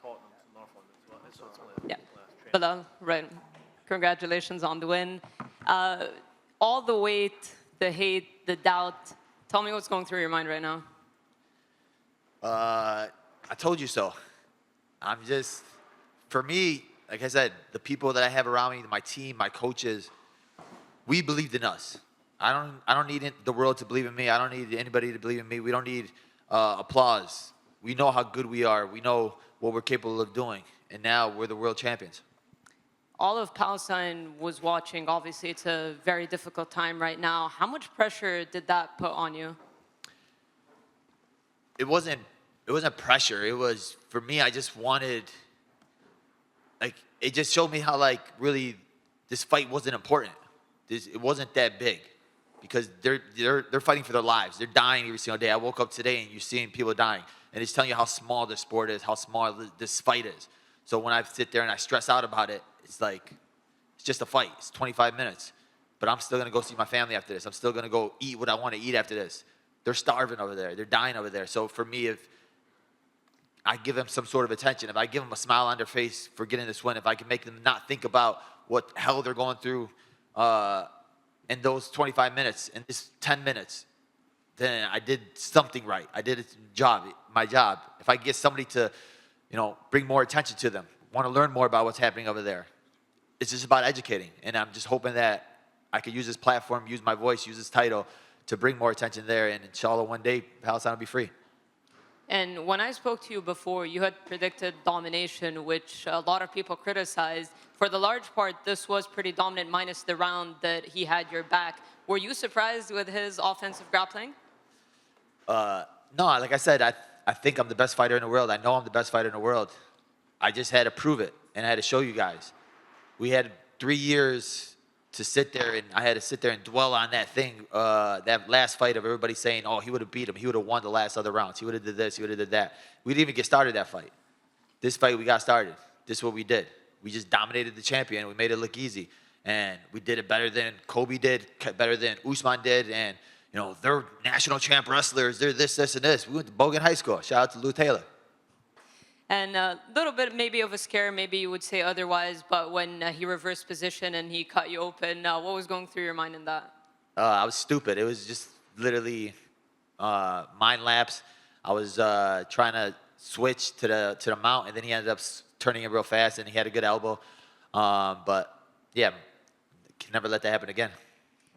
Tottenham to Norfolk. So it's only Yeah. last training. Belal, right. Congratulations on the win. All the weight, the hate, the doubt. Tell me what's going through your mind right now. I told you so. I'm just, for me, like I said, the people that I have around me, my team, my coaches, we believed in us. I don't need the world to believe in me. I don't need anybody to believe in me. We don't need applause. We know how good we are. We know what we're capable of doing. And now we're the world champions. All of Palestine was watching. Obviously, it's a very difficult time right now. How much pressure did that put on you? It wasn't pressure. It was, for me, I just wanted, like, it just showed me how, like, really this fight wasn't important. It wasn't that big because they're fighting for their lives. They're dying every single day. I woke up today and you're seeing people dying. And it's telling you how small the sport is, how small this fight is. So when I sit there and I stress out about it, it's like, it's just a fight. It's 25 minutes. But I'm still going to go see my family after this. I'm still going to go eat what I want to eat after this. They're starving over there. They're dying over there. So for me, if I give them some sort of attention, if I give them a smile on their face for getting this win, if I can make them not think about what hell they're going through in those 25 minutes, in this 10 minutes, then I did something right. I did my job. If I get somebody to, bring more attention to them, want to learn more about what's happening over there, it's just about educating. And I'm just hoping that I could use this platform, use my voice, use this title to bring more attention there. And inshallah, one day, Palestine will be free. And when I spoke to you before, you had predicted domination, which a lot of people criticized. For the large part, this was pretty dominant, minus the round that he had your back. Were you surprised with his offensive grappling? No, like I said, I think I'm the best fighter in the world. I know I'm the best fighter in the world. I just had to prove it, and I had to show you guys. We had 3 years to sit there, and I had to sit there and dwell on that thing, that last fight of everybody saying, oh, he would have beat him. He would have won the last other rounds. He would have did this. He would have did that. We didn't even get started that fight. This fight, we got started. This is what we did. We just dominated the champion. We made it look easy. And we did it better than Kobe did, better than Usman did. And, they're national champ wrestlers. They're this, this, and this. We went to Bogan High School. Shout out to Lou Taylor. And a little bit maybe of a scare, maybe you would say otherwise, but when he reversed position and he cut you open, what was going through your mind in that? I was stupid. It was just literally mind lapse. I was trying to switch to the mount, and then he ended up turning it real fast, and he had a good elbow. But, yeah, can never let that happen again.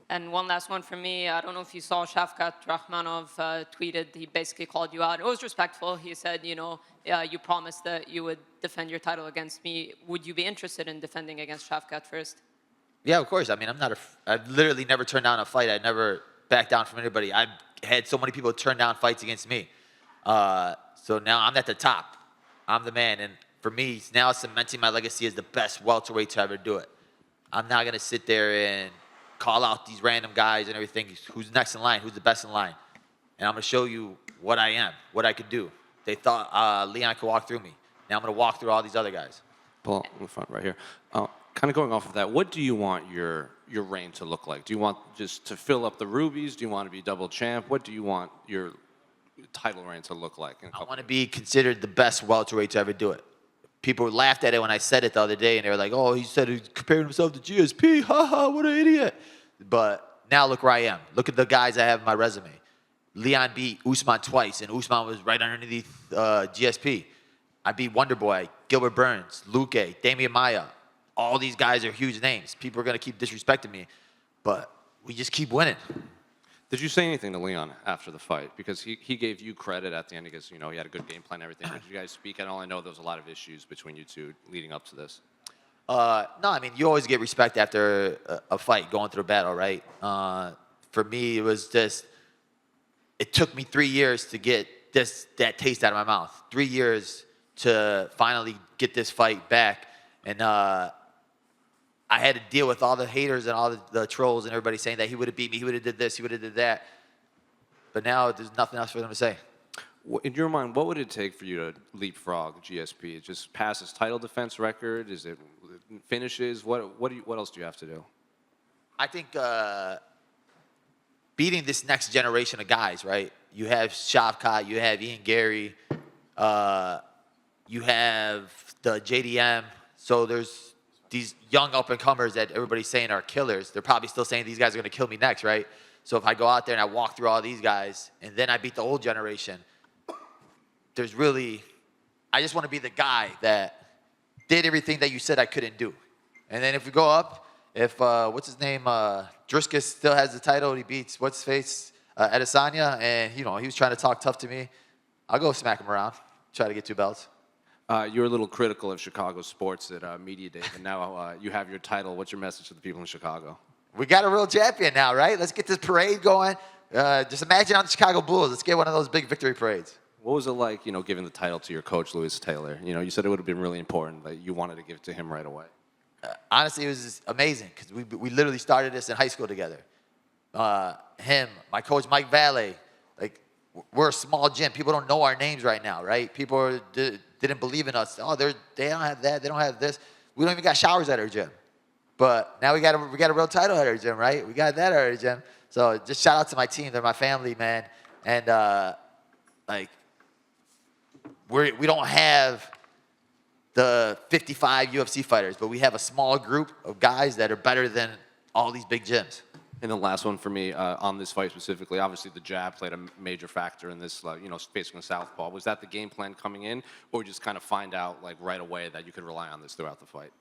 And one last one from me. I don't know if you saw Shavkat Rakhmonov tweeted. He basically called you out. It was respectful. He said, you promised that you would defend your title against me. Would you be interested in defending against Shavkat first? Yeah, of course. I mean, I've literally never turned down a fight. I never backed down from anybody. I've had so many people turn down fights against me. So now I'm at the top. I'm the man. And for me, now cementing my legacy as the best welterweight to ever do it. I'm not going to sit there and call out these random guys and everything. Who's next in line? Who's the best in line? And I'm going to show you what I am, what I could do. They thought Leon could walk through me. Now I'm going to walk through all these other guys. Paul, in the front right here. Kind of going off of that, what do you want your reign to look like? Do you want just to fill up the rubies? Do you want to be double champ? What do you want your title reign to look like? I want to be considered the best welterweight to ever do it. People laughed at it when I said it the other day, and they were like, oh, he said he compared himself to GSP. Ha ha, what an idiot. But now look where I am. Look at the guys I have in my resume. Leon beat Usman twice, and Usman was right underneath GSP. I beat Wonderboy, Gilbert Burns, Luque, Damian Maia. All these guys are huge names. People are going to keep disrespecting me, but we just keep winning. Did you say anything to Leon after the fight? Because he gave you credit at the end because, he had a good game plan and everything. Did you guys speak at all? I know there was a lot of issues between you two leading up to this. No, I mean, you always get respect after a fight, going through a battle, right? For me, it was just, it took me 3 years to get that taste out of my mouth. 3 years to finally get this fight back. And I had to deal with all the haters and all the trolls and everybody saying that he would have beat me, he would have did this, he would have did that. But now there's nothing else for them to say. In your mind, what would it take for you to leapfrog GSP? Just pass his title defense record? Is it finishes? What else do you have to do? I think beating this next generation of guys, right? You have Shavkat, you have Ian Garry, you have the JDM. So there's these young up-and-comers that everybody's saying are killers. They're probably still saying these guys are going to kill me next, right? So if I go out there and I walk through all these guys, and then I beat the old generation, there's really, I just want to be the guy that did everything that you said I couldn't do. And then if we go up, if, what's his name, Dricus still has the title, he beats, what's his face, Adesanya, and, you know, he was trying to talk tough to me, I'll go smack him around, try to get 2 belts. You were a little critical of Chicago sports at Media Day, and now you have your title. What's your message to the people in Chicago? We got a real champion now, right? Let's get this parade going. Just imagine on the Chicago Bulls. Let's get one of those big victory parades. What was it like, you know, giving the title to your coach, Lewis Taylor? You know, you said it would have been really important, that you wanted to give it to him right away. Honestly, it was amazing because we literally started this in high school together. Him, my coach, Mike Valle, like, we're a small gym. People don't know our names right now, right? People didn't believe in us. Oh, they don't have that. They don't have this. We don't even got showers at our gym. But now we got a real title at our gym, right? We got that at our gym. So just shout out to my team. They're my family, man. And, like, we don't have the 55 UFC fighters, but we have a small group of guys that are better than all these big gyms. And the last one for me on this fight specifically, obviously the jab played a major factor in this, you know, facing a southpaw. Was that the game plan coming in, or just kind of find out like right away that you could rely on this throughout the fight?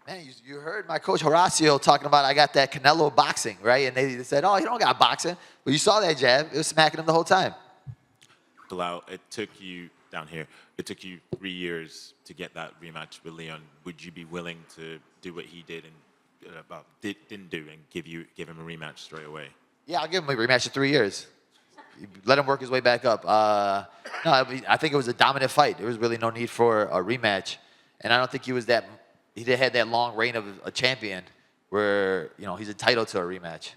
Man, you heard my coach Horacio talking about I got that Canelo boxing, right? And they said, oh, you don't got boxing. Well, you saw that jab. It was smacking him the whole time. Belal, it took you down here. It took you 3 years to get that rematch with Leon. Would you be willing to do what he did and didn't do and give him a rematch straight away? Yeah, I'll give him a rematch in 3 years. Let him work his way back up. No, I think it was a dominant fight. There was really no need for a rematch, and I don't think he had that long reign of a champion where, you know, he's entitled to a rematch.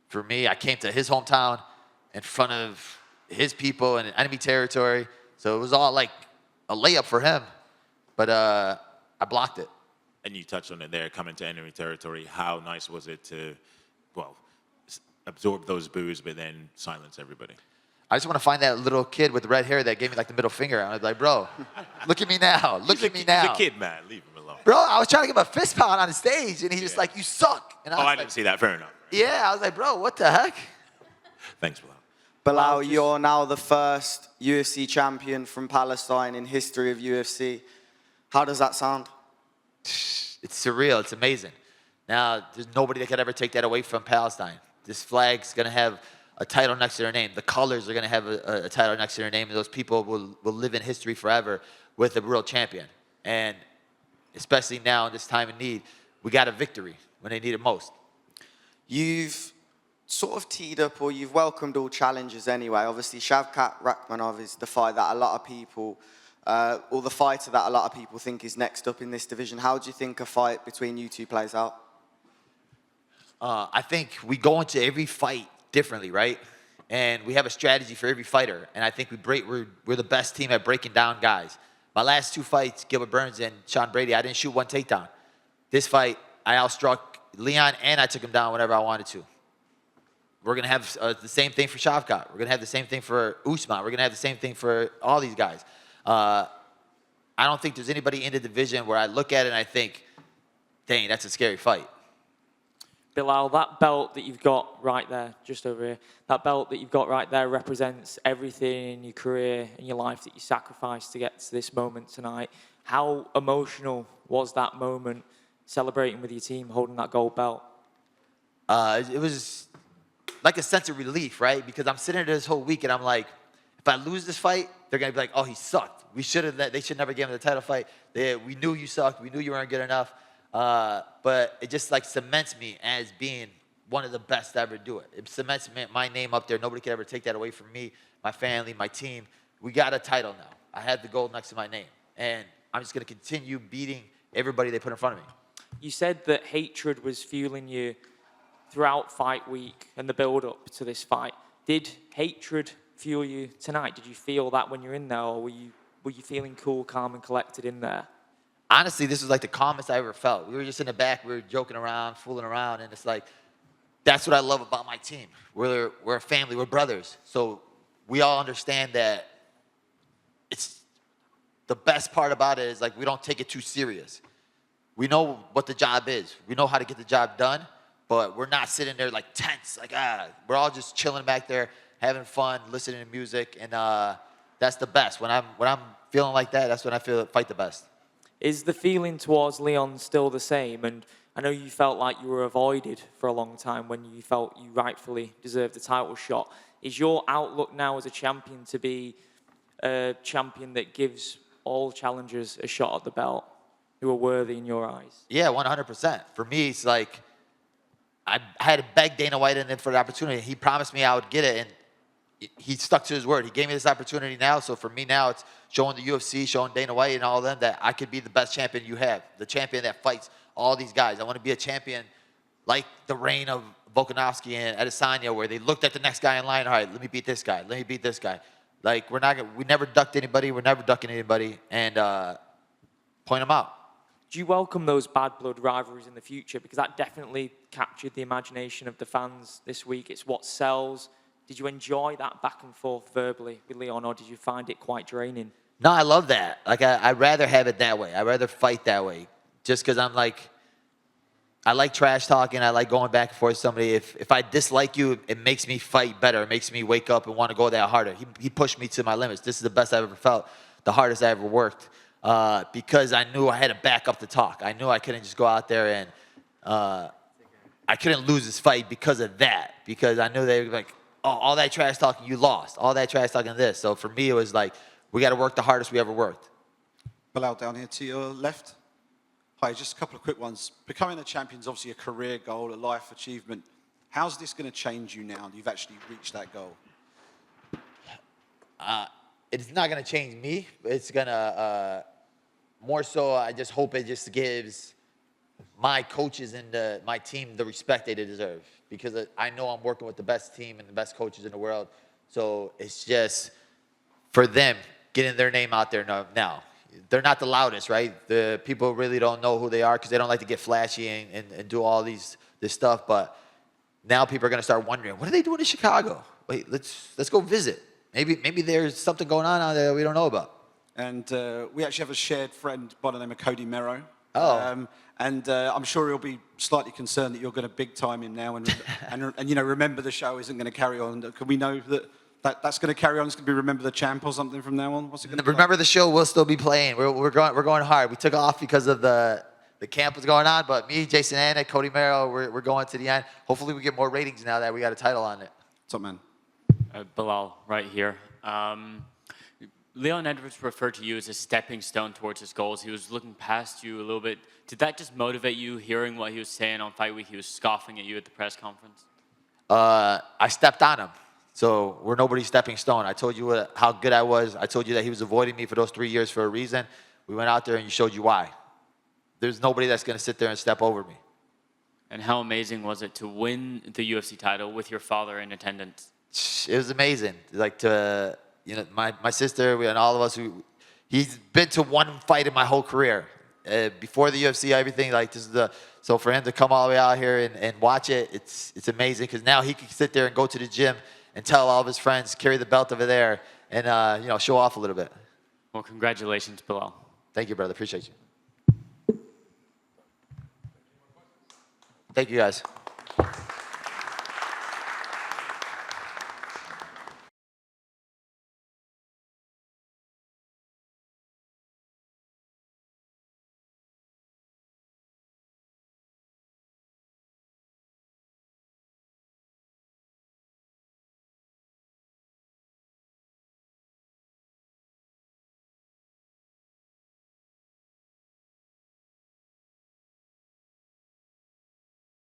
For me, I came to his hometown in front of his people in enemy territory, so it was all like a layup for him, but I blocked it. And you touched on it there, coming to enemy territory. How nice was it to, well, absorb those boos, but then silence everybody? I just want to find that little kid with the red hair that gave me like the middle finger. I was like, bro, look at me now. Look at me now. He's a kid, man. Leave him alone. Bro, I was trying to give him a fist pound on the stage, and he's just like, you suck. And I didn't see that. Fair enough. Yeah, I was like, bro, what the heck? Thanks, Belal. Belal, you're now the first UFC champion from Palestine in history of UFC. How does that sound? It's surreal. It's amazing. Now, there's nobody that could ever take that away from Palestine. This flag's going to have a title next to their name. The colors are going to have a title next to their name, and those people will live in history forever with a real champion. And especially now in this time of need, we got a victory when they need it most. You've sort of teed up, or you've welcomed all challenges anyway. Obviously, Shavkat Rakhmonov is the fight that a lot of people, or the fighter that a lot of people think is next up in this division. How do you think a fight between you two plays out? I think we go into every fight differently, right? And we have a strategy for every fighter. And I think we're the best team at breaking down guys. My last 2 fights, Gilbert Burns and Sean Brady, I didn't shoot 1 takedown. This fight, I outstruck Leon and I took him down whenever I wanted to. We're going to have the same thing for Shavkat. We're going to have the same thing for Usman. We're going to have the same thing for all these guys. I don't think there's anybody in the division where I look at it and I think, dang, that's a scary fight. Belal, that belt that you've got right there, just over here, that belt that you've got right there represents everything in your career and your life that you sacrificed to get to this moment tonight. How emotional was that moment, celebrating with your team, holding that gold belt? It was like a sense of relief, right? Because I'm sitting there this whole week and I'm like, if I lose this fight, they're going to be like, oh, he sucked. They should never give him the title fight. We knew you sucked. We knew you weren't good enough. But it just like cements me as being one of the best to ever do it. It cements my name up there. Nobody could ever take that away from me, my family, my team. We got a title now. I had the gold next to my name. And I'm just going to continue beating everybody they put in front of me. You said that hatred was fueling you throughout fight week and the build-up to this fight. Did hatred fuel you tonight? Did you feel that when you're in there, or were you feeling cool, calm, and collected in there? Honestly, this was like the calmest I ever felt. We were just in the back. We were joking around, fooling around, and it's like, that's what I love about my team. We're a family. We're brothers. So we all understand that the best part about it is like we don't take it too serious. We know what the job is. We know how to get the job done, but we're not sitting there like tense, like we're all just chilling back there, having fun, listening to music, and that's the best. When I'm feeling like that, that's when I fight the best. Is the feeling towards Leon still the same? And I know you felt like you were avoided for a long time when you felt you rightfully deserved the title shot. Is your outlook now as a champion to be a champion that gives all challengers a shot at the belt who are worthy in your eyes? Yeah, 100%. For me, it's like I had to beg Dana White in for the opportunity. He promised me I would get it, and he stuck to his word. He gave me this opportunity now. So for me now, it's showing the UFC, showing Dana White and all of them that I could be the best champion you have, the champion that fights all these guys. I want to be a champion like the reign of Volkanovski and Adesanya, where they looked at the next guy in line. All right, let me beat this guy. Let me beat this guy. Like we never ducked anybody. We're never ducking anybody, and point them out. Do you welcome those bad blood rivalries in the future? Because that definitely captured the imagination of the fans this week. It's what sells. Did you enjoy that back and forth verbally with Leon, or did you find it quite draining? No, I love that. Like, I'd rather have it that way. I'd rather fight that way. Just because I'm like, I like trash talking. I like going back and forth with somebody. If I dislike you, it makes me fight better. It makes me wake up and want to go that harder. He pushed me to my limits. This is the best I've ever felt, the hardest I ever worked, because I knew I had to back up the talk. I knew I couldn't just go out there and I couldn't lose this fight because of that. Because I knew they were like, oh, all that trash talking, you lost. All that trash talking, this. So for me, it was like, we got to work the hardest we ever worked. Belal, down here to your left. Hi, just a couple of quick ones. Becoming a champion is obviously a career goal, a life achievement. How's this going to change you now that you've actually reached that goal? It's not going to change me. It's going to, more so, I just hope it just gives my coaches and my team the respect they deserve. Because I know I'm working with the best team and the best coaches in the world. So it's just for them getting their name out there now. They're not the loudest, right? The people really don't know who they are because they don't like to get flashy and do all this stuff. But now people are going to start wondering, what are they doing in Chicago? Wait, let's go visit. Maybe there's something going on out there that we don't know about. And we actually have a shared friend by the name of Cody Merrow. Oh. And I'm sure he'll be slightly concerned that you're going to big time him now and you know, remember the show isn't going to carry on. Can we know that's going to carry on? It's going to be Remember the Champ or something from now on? What's it going to be? Remember the Show will still be playing. We're going hard. We took off because of the camp was going on, but me, Jason Anna, Cody Merrow, we're going to the end. Hopefully we get more ratings now that we got a title on it. Top man. Belal, right here. Leon Edwards referred to you as a stepping stone towards his goals. He was looking past you a little bit. Did that just motivate you, hearing what he was saying on fight week? He was scoffing at you at the press conference. I stepped on him. So we're nobody's stepping stone. I told you how good I was. I told you that he was avoiding me for those 3 years for a reason. We went out there and you showed you why. There's nobody that's going to sit there and step over me. And how amazing was it to win the UFC title with your father in attendance? It was amazing. Like my sister and all of us he's been to one fight in my whole career. Before the UFC, everything like this is so for him to come all the way out here and watch it, it's amazing because now he can sit there and go to the gym and tell all of his friends, carry the belt over there and show off a little bit. Well, congratulations, Belal. Thank you, brother. Appreciate you. Thank you, guys.